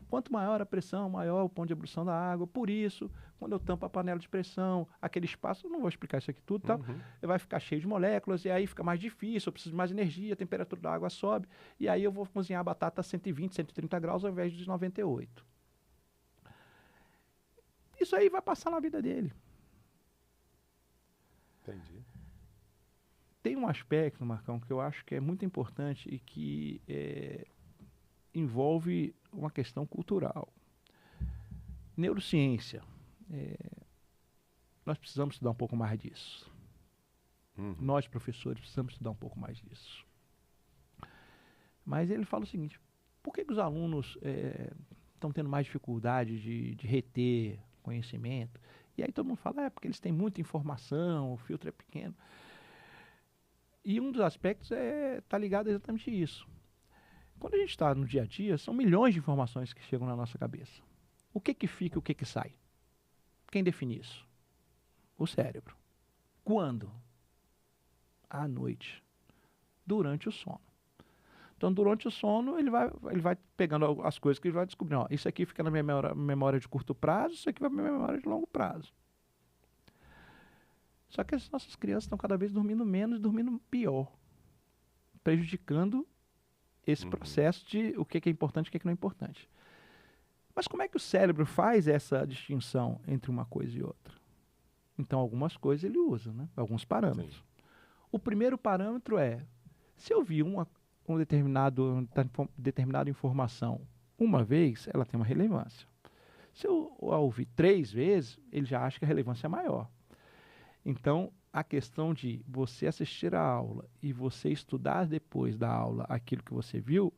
Quanto maior a pressão, maior o ponto de ebulição da água. Por isso, quando eu tampo a panela de pressão, aquele espaço, eu não vou explicar isso aqui tudo, tá? Vai ficar cheio de moléculas e aí fica mais difícil, eu preciso de mais energia, a temperatura da água sobe, e aí eu vou cozinhar a batata a 120, 130 graus ao invés de 98. Isso aí vai passar na vida dele. Entendi. Tem um aspecto, Marcão, que eu acho que é muito importante e que envolve uma questão cultural. Neurociência. Nós precisamos estudar um pouco mais disso. Nós, professores, precisamos estudar um pouco mais disso. Mas ele fala o seguinte, por que os alunos estão tendo mais dificuldade de reter conhecimento? E aí todo mundo fala, porque eles têm muita informação, o filtro é pequeno. E um dos aspectos está ligado a exatamente isso. Quando a gente está no dia a dia, são milhões de informações que chegam na nossa cabeça. O que fica e o que sai? Quem define isso? O cérebro. Quando? À noite. Durante o sono. Então, durante o sono, ele vai pegando as coisas que ele vai descobrindo. Ó, isso aqui fica na minha memória de curto prazo, isso aqui vai na minha memória de longo prazo. Só que as nossas crianças estão cada vez dormindo menos e dormindo pior, prejudicando esse processo de o que é importante e o que não é importante. Mas como é que o cérebro faz essa distinção entre uma coisa e outra? Então, algumas coisas ele usa, né? Alguns parâmetros. Sim. O primeiro parâmetro é, se eu vi uma determinada informação uma vez, ela tem uma relevância. Se eu a ouvir 3 vezes, ele já acha que a relevância é maior. Então, a questão de você assistir a aula e você estudar depois da aula aquilo que você viu,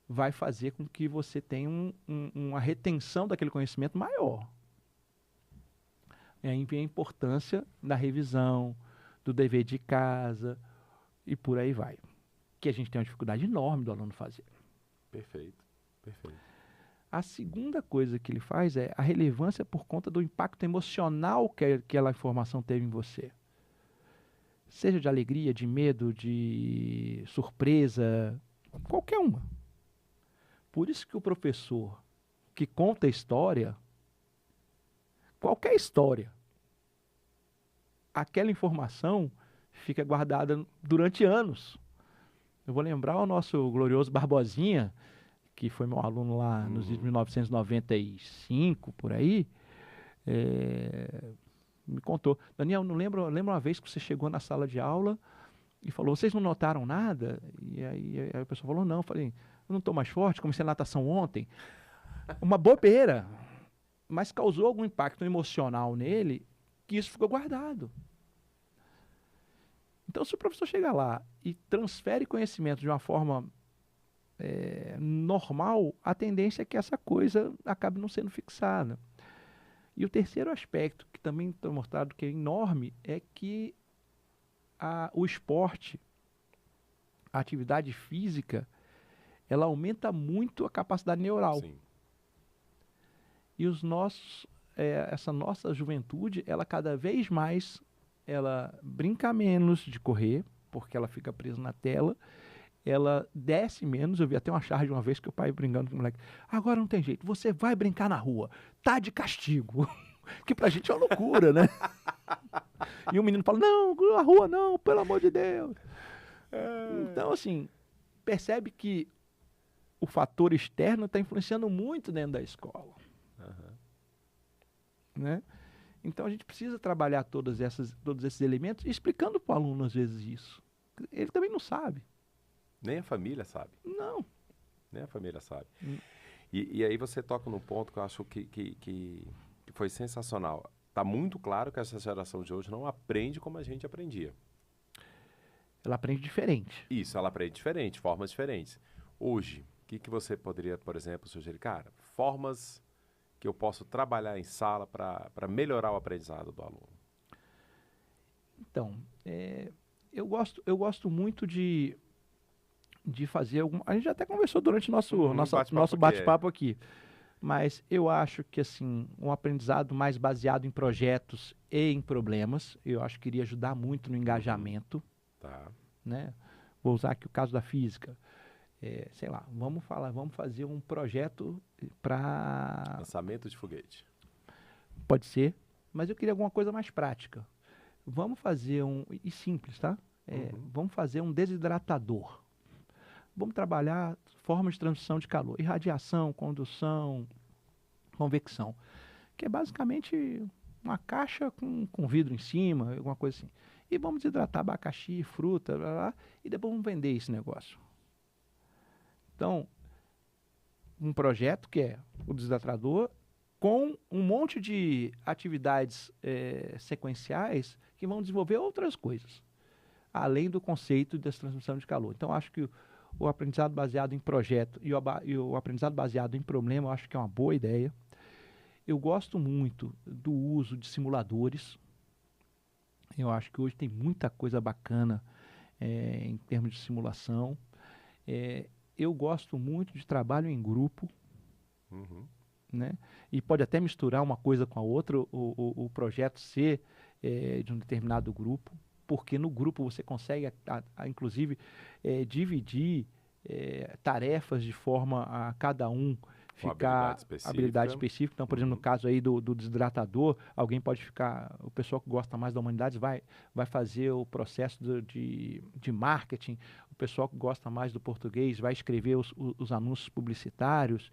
vai fazer com que você tenha uma retenção daquele conhecimento maior. E aí vem a importância da revisão, do dever de casa e por aí vai. que a gente tem uma dificuldade enorme do aluno fazer. Perfeito, perfeito. A segunda coisa que ele faz é a relevância por conta do impacto emocional que aquela informação teve em você. Seja de alegria, de medo, de surpresa, qualquer uma. Por isso que o professor que conta a história, qualquer história, aquela informação fica guardada durante anos. Eu vou lembrar o nosso glorioso Barbosinha, que foi meu aluno lá nos anos 1995, por aí, me contou. Daniel, não lembro uma vez que você chegou na sala de aula e falou, vocês não notaram nada? E aí a pessoa falou, não. Eu falei, eu não estou mais forte, comecei a natação ontem. Uma bobeira, mas causou algum impacto emocional nele que isso ficou guardado. Então, se o professor chega lá e transfere conhecimento de uma forma normal, a tendência é que essa coisa acabe não sendo fixada. E o terceiro aspecto, que também está mostrado que é enorme, é que o esporte, a atividade física, ela aumenta muito a capacidade neural. Sim. E essa nossa juventude, ela cada vez mais, ela brinca menos de correr, porque ela fica presa na tela, ela desce menos. Eu vi até uma charge uma vez que o pai brincando com o moleque, agora não tem jeito, você vai brincar na rua, tá de castigo. Que pra gente é uma loucura, né? E o menino fala, não, na rua não, pelo amor de Deus. Então, assim, percebe que o fator externo está influenciando muito dentro da escola. Né? Então a gente precisa trabalhar todos esses elementos, explicando para o aluno às vezes isso. Ele também não sabe. Nem a família sabe. Não. Nem a família sabe. E aí você toca num ponto que eu acho que foi sensacional. Está muito claro que essa geração de hoje não aprende como a gente aprendia. Ela aprende diferente. Isso, ela aprende diferente, formas diferentes. Hoje, o que você poderia, por exemplo, sugerir? Cara, formas que eu posso trabalhar em sala para melhorar o aprendizado do aluno. Então, eu gosto muito de fazer algum... A gente até conversou durante nosso bate-papo aqui. Mas eu acho que assim, um aprendizado mais baseado em projetos e em problemas, eu acho que iria ajudar muito no engajamento. Tá. Né? Vou usar aqui o caso da física. Sei lá, vamos fazer um projeto para... Lançamento de foguete. Pode ser, mas eu queria alguma coisa mais prática. Vamos fazer e simples, tá? Vamos fazer um desidratador. Vamos trabalhar formas de transmissão de calor, irradiação, condução, convecção, que é basicamente uma caixa com vidro em cima, alguma coisa assim. E vamos desidratar abacaxi, fruta, blá, blá, e depois vamos vender esse negócio. Então, um projeto que é o desidratador com um monte de atividades sequenciais que vão desenvolver outras coisas, além do conceito dessa transmissão de calor. Então, acho que o aprendizado baseado em projeto e o aprendizado baseado em problema, eu acho que é uma boa ideia. Eu gosto muito do uso de simuladores. Eu acho que hoje tem muita coisa bacana em termos de simulação. Eu gosto muito de trabalho em grupo. Né? E pode até misturar uma coisa com a outra, o projeto ser de um determinado grupo, porque no grupo você consegue, inclusive, dividir tarefas de forma a cada um ficar habilidade específica. Então, por exemplo, no caso aí do desidratador, alguém pode ficar, o pessoal que gosta mais da humanidade vai fazer o processo de marketing, o pessoal que gosta mais do português vai escrever os anúncios publicitários,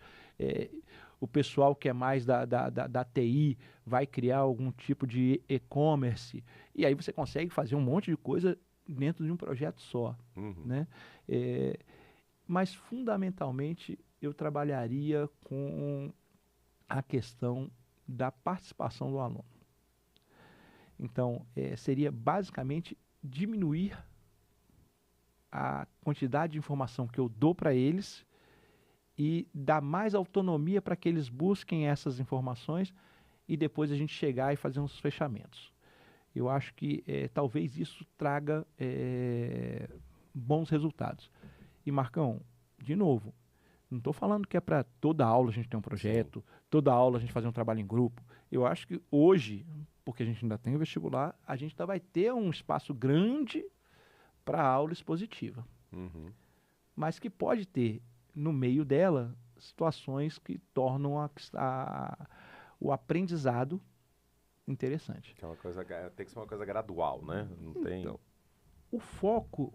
o pessoal que é mais da TI vai criar algum tipo de e-commerce, e aí você consegue fazer um monte de coisa dentro de um projeto só. Né? Mas, fundamentalmente, eu trabalharia com a questão da participação do aluno. Então, seria basicamente diminuir a quantidade de informação que eu dou para eles e dar mais autonomia para que eles busquem essas informações e depois a gente chegar e fazer uns fechamentos. Eu acho que talvez isso traga bons resultados. E, Marcão, de novo, não estou falando que é para toda aula a gente ter um projeto, toda aula a gente fazer um trabalho em grupo. Eu acho que hoje, porque a gente ainda tem o vestibular, a gente ainda vai ter um espaço grande para aula expositiva. Uhum. Mas que pode ter, no meio dela, situações que tornam o aprendizado interessante. Que é uma coisa, tem que ser uma coisa gradual, né? Não tem... Então, o foco,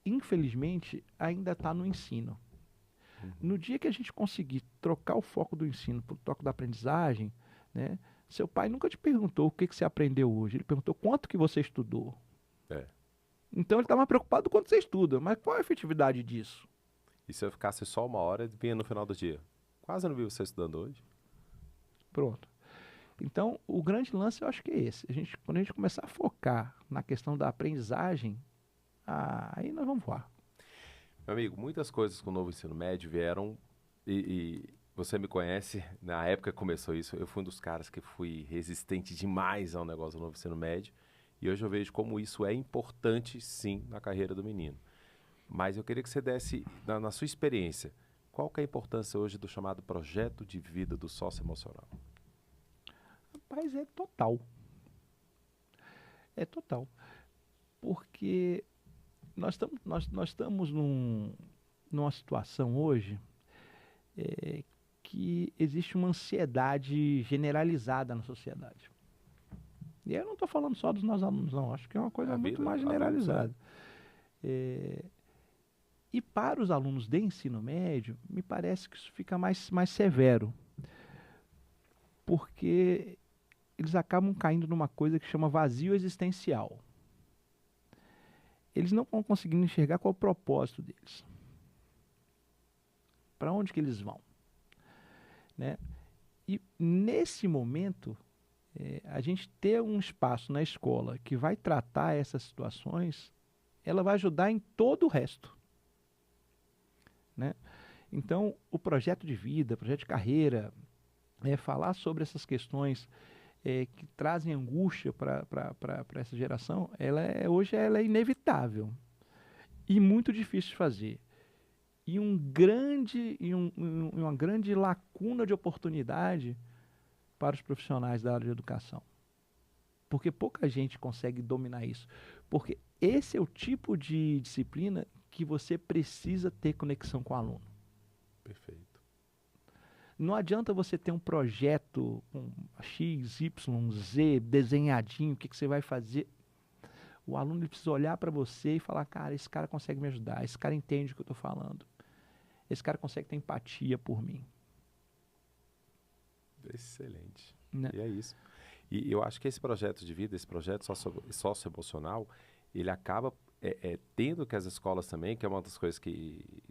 infelizmente, ainda está no ensino. No dia que a gente conseguir trocar o foco do ensino para o foco da aprendizagem, né? Seu pai nunca te perguntou o que você aprendeu hoje. Ele perguntou quanto que você estudou. É. Então ele está mais preocupado com quanto você estuda. Mas qual é a efetividade disso? E se eu ficasse só uma hora, vinha no final do dia. Quase não vi você estudando hoje. Pronto. Então, o grande lance eu acho que é esse. Quando a gente começar a focar na questão da aprendizagem, aí nós vamos voar. Meu amigo, muitas coisas com o novo ensino médio vieram e você me conhece, na época que começou isso, eu fui um dos caras que fui resistente demais ao negócio do novo ensino médio e hoje eu vejo como isso é importante, sim, na carreira do menino. Mas eu queria que você desse, na sua experiência, qual que é a importância hoje do chamado projeto de vida do socioemocional? Rapaz, é total. É total. Porque nós estamos numa situação hoje que existe uma ansiedade generalizada na sociedade. E aí eu não estou falando só dos nossos alunos, não. Acho que é uma coisa muito mais generalizada. E para os alunos de ensino médio, me parece que isso fica mais severo. Porque eles acabam caindo numa coisa que chama vazio existencial. Eles não vão conseguindo enxergar qual é o propósito deles. Para onde que eles vão? Né? E nesse momento, a gente ter um espaço na escola que vai tratar essas situações, ela vai ajudar em todo o resto. Né? Então, o projeto de vida, projeto de carreira, falar sobre essas questões que trazem angústia para essa geração, hoje ela é inevitável e muito difícil de fazer. E uma grande lacuna de oportunidade para os profissionais da área de educação. Porque pouca gente consegue dominar isso. Porque esse é o tipo de disciplina que você precisa ter conexão com o aluno. Perfeito. Não adianta você ter um projeto com X, Y, Z, desenhadinho, o que você vai fazer. O aluno ele precisa olhar para você e falar, cara, esse cara consegue me ajudar, esse cara entende o que eu estou falando. Esse cara consegue ter empatia por mim. Excelente. Né? E é isso. E eu acho que esse projeto de vida, esse projeto socioemocional, ele acaba tendo que as escolas também, que é uma das coisas que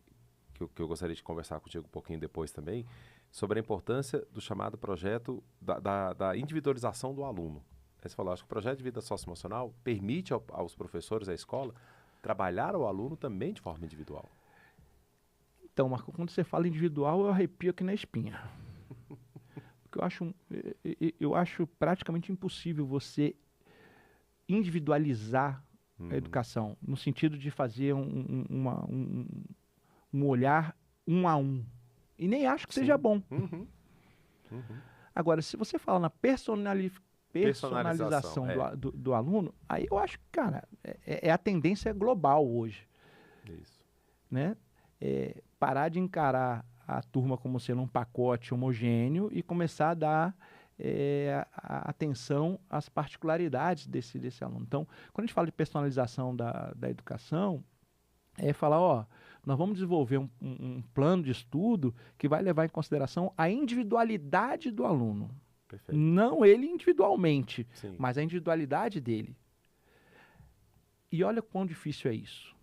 eu gostaria de conversar contigo um pouquinho depois também, sobre a importância do chamado projeto da individualização do aluno. Aí você falou, acho que o projeto de vida socioemocional permite aos professores da escola trabalhar o aluno também de forma individual. Então, Marco, quando você fala individual, eu arrepio aqui na espinha. Porque eu acho praticamente impossível você individualizar a educação, no sentido de fazer um olhar um a um. E nem acho que seja bom. Agora, se você fala na personalização do aluno, aí eu acho que, cara, é a tendência global hoje. Isso. Né? Parar de encarar a turma como sendo um pacote homogêneo e começar a dar a atenção às particularidades desse aluno. Então, quando a gente fala de personalização da educação, falar, nós vamos desenvolver um plano de estudo que vai levar em consideração a individualidade do aluno. Perfeito. Não ele individualmente, Sim. mas a individualidade dele. E olha quão difícil é isso.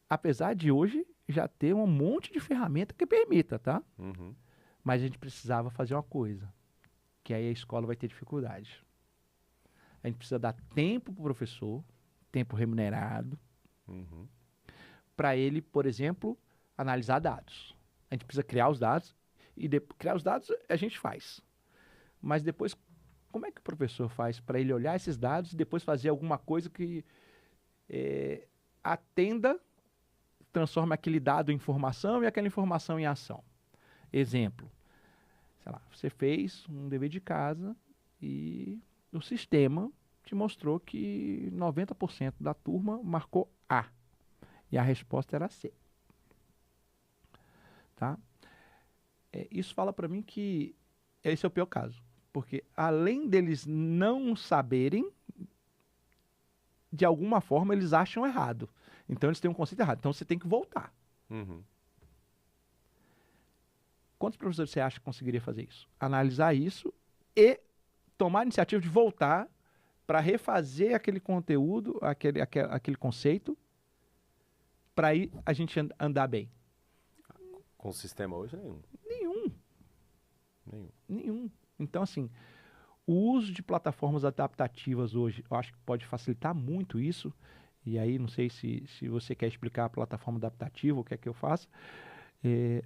Apesar de hoje já ter um monte de ferramenta que permita, tá? Mas a gente precisava fazer uma coisa, que aí a escola vai ter dificuldade. A gente precisa dar tempo para o professor, tempo remunerado, para ele, por exemplo, analisar dados. A gente precisa criar os dados, e criar os dados a gente faz. Mas depois, como é que o professor faz para ele olhar esses dados e depois fazer alguma coisa que atenda, transforma aquele dado em informação e aquela informação em ação. Exemplo, sei lá, você fez um dever de casa e o sistema te mostrou que 90% da turma marcou A e a resposta era C. Tá? Isso fala para mim que esse é o pior caso, porque além deles não saberem, de alguma forma eles acham errado. Então eles têm um conceito errado. Então você tem que voltar. Uhum. Quantos professores você acha que conseguiria fazer isso? Analisar isso e tomar a iniciativa de voltar para refazer aquele conteúdo, aquele conceito, para aí a gente andar bem. Com o sistema hoje, nenhum. Nenhum. Então, assim, o uso de plataformas adaptativas hoje, eu acho que pode facilitar muito isso. E aí, não sei se você quer explicar a plataforma adaptativa, o que é que eu faço.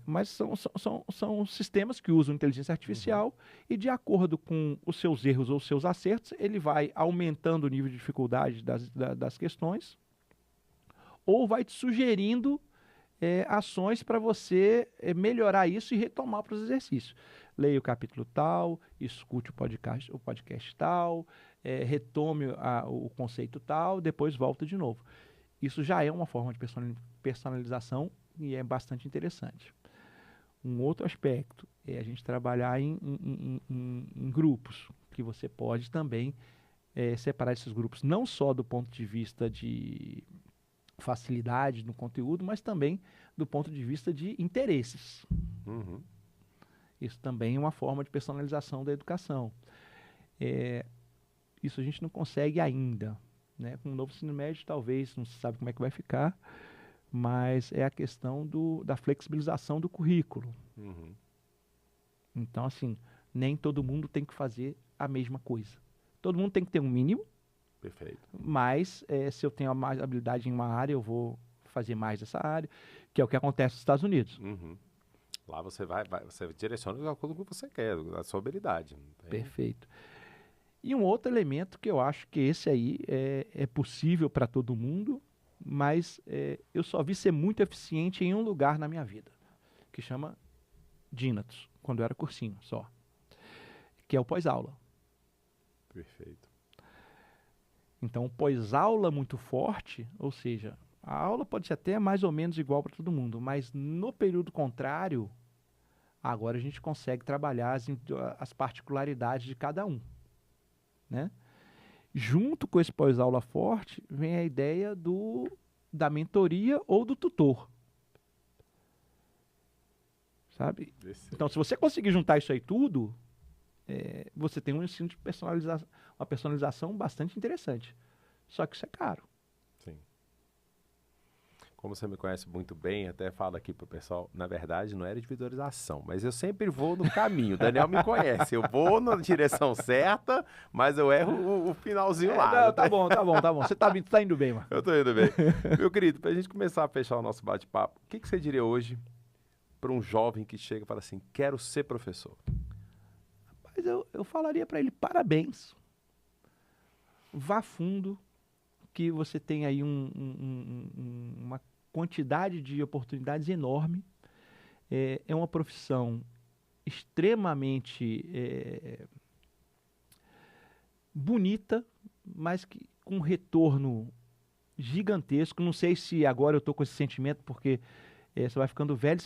Mas são sistemas que usam inteligência artificial e, de acordo com os seus erros ou os seus acertos, ele vai aumentando o nível de dificuldade das questões ou vai te sugerindo ações para você melhorar isso e retomar para os exercícios. Leia o capítulo tal, escute o podcast tal, retome o conceito tal, depois volta de novo. Isso já é uma forma de personalização e é bastante interessante. Um outro aspecto é a gente trabalhar em grupos, que você pode também separar esses grupos, não só do ponto de vista de facilidade no conteúdo, mas também do ponto de vista de interesses. Uhum. Isso também é uma forma de personalização da educação. Isso a gente não consegue ainda, né? Com o novo ensino médio, talvez, não se sabe como é que vai ficar, mas é a questão da flexibilização do currículo. Uhum. Então, assim, nem todo mundo tem que fazer a mesma coisa. Todo mundo tem que ter um mínimo. Perfeito. Mas se eu tenho mais habilidade em uma área, eu vou fazer mais dessa área, que é o que acontece nos Estados Unidos. Uhum. Lá você você direciona de acordo com o que você quer, a sua habilidade. Perfeito. E um outro elemento que eu acho que esse aí é possível para todo mundo, mas eu só vi ser muito eficiente em um lugar na minha vida, que chama Dynatos, quando eu era cursinho só, que é o pós-aula. Perfeito. Então, pós-aula muito forte, ou seja, a aula pode ser até mais ou menos igual para todo mundo, mas no período contrário, agora a gente consegue trabalhar as particularidades de cada um, né? Junto com esse pós-aula forte, vem a ideia da mentoria ou do tutor. Sabe? Então, se você conseguir juntar isso aí tudo, você tem um ensino de uma personalização bastante interessante. Só que isso é caro. Sim. Como você me conhece muito bem, até falo aqui pro pessoal, na verdade não era individualização, mas eu sempre vou no caminho. O Daniel me conhece, eu vou na direção certa, mas eu erro o finalzinho lá. Não, tá bom. Você tá indo bem, mano. Eu tô indo bem. Meu querido, pra gente começar a fechar o nosso bate-papo, o que você diria hoje para um jovem que chega e fala assim, quero ser professor? Mas eu falaria para ele, parabéns. Vá fundo, que você tem aí uma quantidade de oportunidades enorme. É uma profissão extremamente bonita, mas com um retorno gigantesco. Não sei se agora eu estou com esse sentimento, porque você vai ficando velho,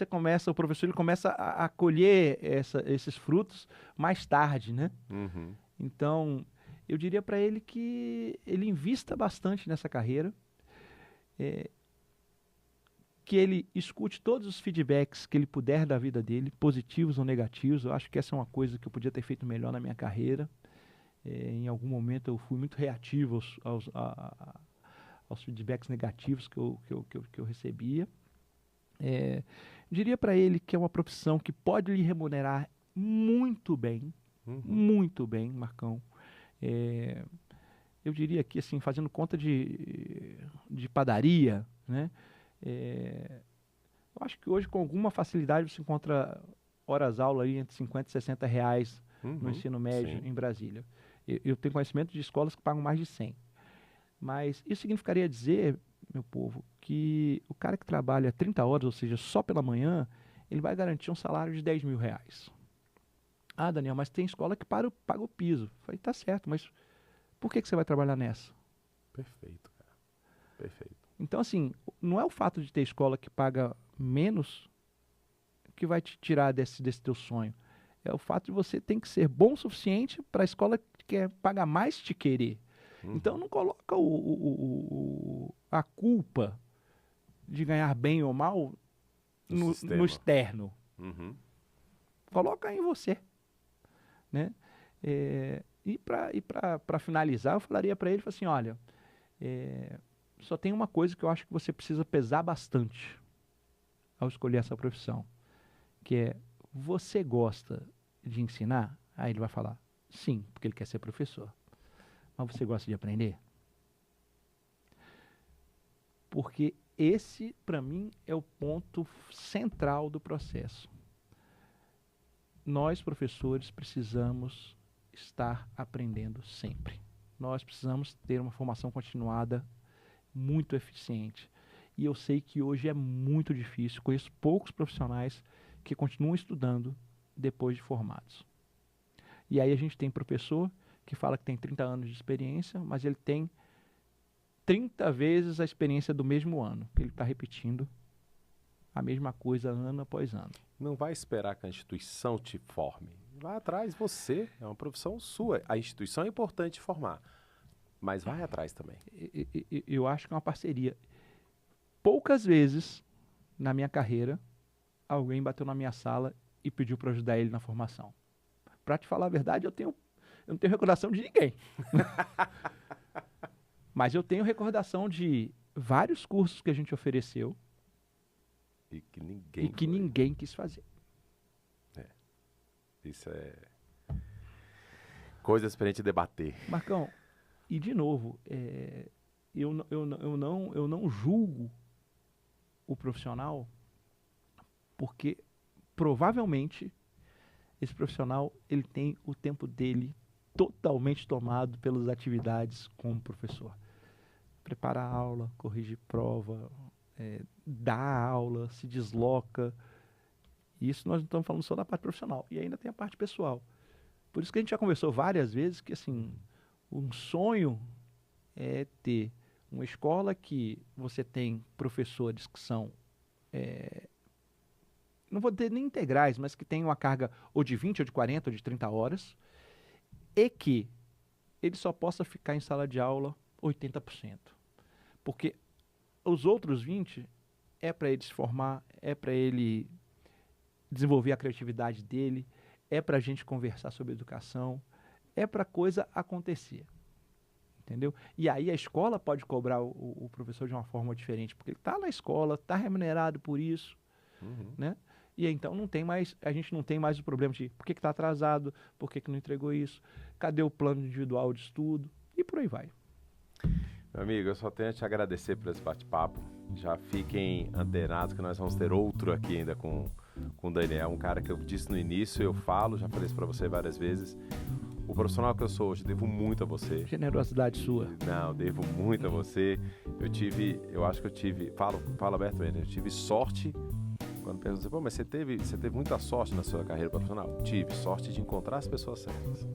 o professor ele começa a colher esses frutos mais tarde, né? Uhum. Então, eu diria para ele que ele invista bastante nessa carreira, que ele escute todos os feedbacks que ele puder da vida dele, positivos ou negativos. Eu acho que essa é uma coisa que eu podia ter feito melhor na minha carreira. Em algum momento eu fui muito reativo aos feedbacks negativos que eu recebia. Diria para ele que é uma profissão que pode lhe remunerar muito bem, Marcão. Eu diria que, assim, fazendo conta de padaria, né? Eu acho que hoje, com alguma facilidade, você encontra horas-aula aí entre 50 e 60 reais no ensino médio em Brasília. Eu tenho conhecimento de escolas que pagam mais de 100. Mas isso significaria dizer meu povo, que o cara que trabalha 30 horas, ou seja, só pela manhã, ele vai garantir um salário de R$ 10.000. Ah, Daniel, mas tem escola que paga o piso. Eu falei, tá certo, mas por que você vai trabalhar nessa? Perfeito, cara. Perfeito. Então, assim, não é o fato de ter escola que paga menos que vai te tirar desse teu sonho. É o fato de você ter que ser bom o suficiente para a escola que quer pagar mais te querer. Então, não coloca a culpa de ganhar bem ou mal no externo. Coloca em você. Né? E para finalizar, eu falaria para ele assim, olha, só tem uma coisa que eu acho que você precisa pesar bastante ao escolher essa profissão, que é, você gosta de ensinar? Aí ele vai falar, sim, porque ele quer ser professor. Mas você gosta de aprender? Porque esse, para mim, é o ponto central do processo. Nós, professores, precisamos estar aprendendo sempre. Nós precisamos ter uma formação continuada muito eficiente. E eu sei que hoje é muito difícil. Conheço poucos profissionais que continuam estudando depois de formados. E aí a gente tem professor que fala que tem 30 anos de experiência, mas ele tem 30 vezes a experiência do mesmo ano. Ele está repetindo a mesma coisa ano após ano. Não vai esperar que a instituição te forme. Vai atrás você, é uma profissão sua. A instituição é importante formar, mas vai atrás também. Eu acho que é uma parceria. Poucas vezes na minha carreira, alguém bateu na minha sala e pediu para ajudar ele na formação. Para te falar a verdade, eu não tenho recordação de ninguém. Mas eu tenho recordação de vários cursos que a gente ofereceu e que ninguém quis fazer. Isso é coisas para a gente debater. Marcão, e de novo, eu não julgo o profissional, porque provavelmente esse profissional ele tem o tempo dele totalmente tomado pelas atividades como professor. Preparar aula, corrigir prova, dar aula, se desloca. Isso nós não estamos falando só da parte profissional. E ainda tem a parte pessoal. Por isso que a gente já conversou várias vezes que, assim, um sonho é ter uma escola que você tem professores que são, não vou dizer nem integrais, mas que tem uma carga ou de 20, ou de 40, ou de 30 horas, e que ele só possa ficar em sala de aula 80%. Porque os outros 20% é para ele se formar, é para ele desenvolver a criatividade dele, é para a gente conversar sobre educação, é para a coisa acontecer. Entendeu? E aí a escola pode cobrar o professor de uma forma diferente, porque ele está na escola, está remunerado por isso, né? E então a gente não tem mais o problema de por que está atrasado, por que não entregou isso, cadê o plano individual de estudo, e por aí vai. Meu amigo, eu só tenho a te agradecer por esse bate-papo. Já fiquem antenados que nós vamos ter outro aqui ainda com o Daniel, um cara que eu disse no início, eu falo, já falei isso para você várias vezes. O profissional que eu sou hoje, devo muito a você. Generosidade sua. Não, devo muito a você. Eu acho que eu tive, falo abertamente, eu tive sorte. Quando perguntam, pô, mas você teve muita sorte na sua carreira profissional? Tive sorte de encontrar as pessoas certas.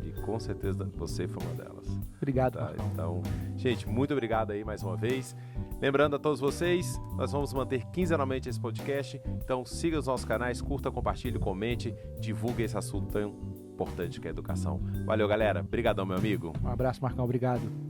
E com certeza você foi uma delas. Obrigado, tá? Então, gente, muito obrigado aí mais uma vez. Lembrando a todos vocês, nós vamos manter quinzenalmente esse podcast. Então, siga os nossos canais, curta, compartilhe, comente, divulgue esse assunto tão importante que é a educação. Valeu, galera. Obrigadão, meu amigo. Um abraço, Marcão. Obrigado.